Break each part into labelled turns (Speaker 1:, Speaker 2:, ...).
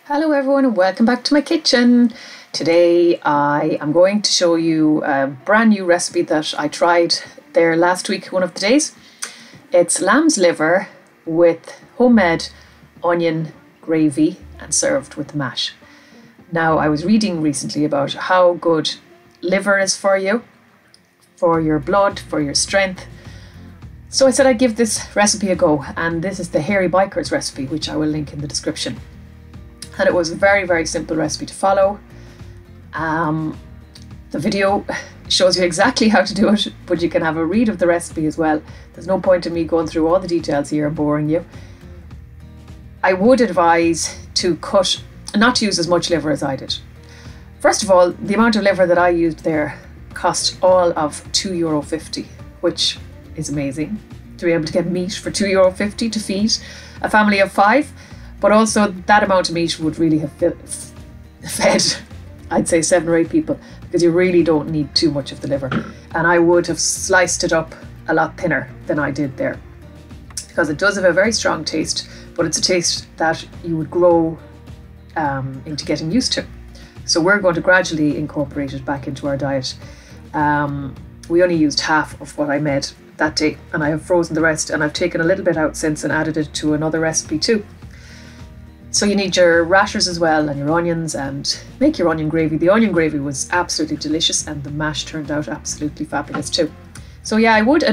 Speaker 1: Hello everyone and welcome back to my kitchen. Today I am going to show you a brand new recipe that I tried there last week, one of the days. It's lamb's liver with homemade onion gravy and served with mash. Now I was reading recently about how good liver is for you, for your blood, for your strength. So I said I'd give this recipe a go, and this is the Hairy Biker's recipe, which I will link in the description. And it was a very, very simple recipe to follow. The video shows you exactly how to do it, but you can have a read of the recipe as well. There's no point in me going through all the details here and boring you. I would advise to not to use as much liver as I did. First of all, the amount of liver that I used there cost all of €2.50, which is amazing to be able to get meat for €2.50 to feed a family of 5. But also that amount of meat would really have fed, I'd say 7 or 8 people, because you really don't need too much of the liver. And I would have sliced it up a lot thinner than I did there, because it does have a very strong taste, but it's a taste that you would grow into getting used to. So we're going to gradually incorporate it back into our diet. We only used half of what I made that day, and I have frozen the rest, and I've taken a little bit out since and added it to another recipe too. So you need your rashers as well, and your onions, and make your onion gravy. The onion gravy was absolutely delicious, and the mash turned out absolutely fabulous too. So yeah, I would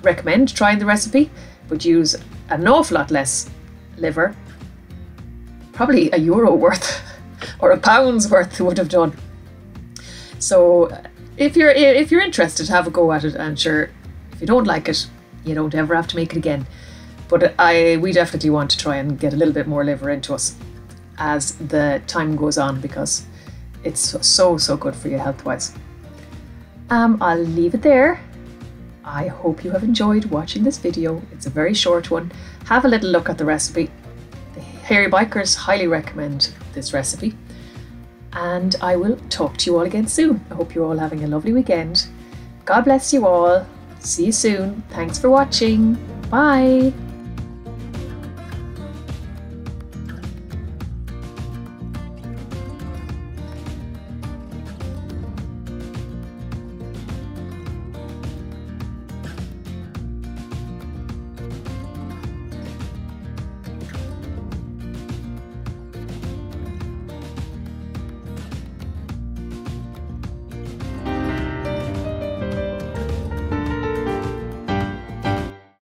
Speaker 1: recommend trying the recipe, but use an awful lot less liver. Probably €1 worth or £1 worth would have done. So if you're interested, have a go at it, and sure, if you don't like it, you don't ever have to make it again. But we definitely want to try and get a little bit more liver into us as the time goes on, because it's so good for you health-wise. I'll leave it there. I hope you have enjoyed watching this video. It's a very short one. Have a little look at the recipe. The Hairy Bikers highly recommend this recipe. And I will talk to you all again soon. I hope you're all having a lovely weekend. God bless you all. See you soon. Thanks for watching. Bye.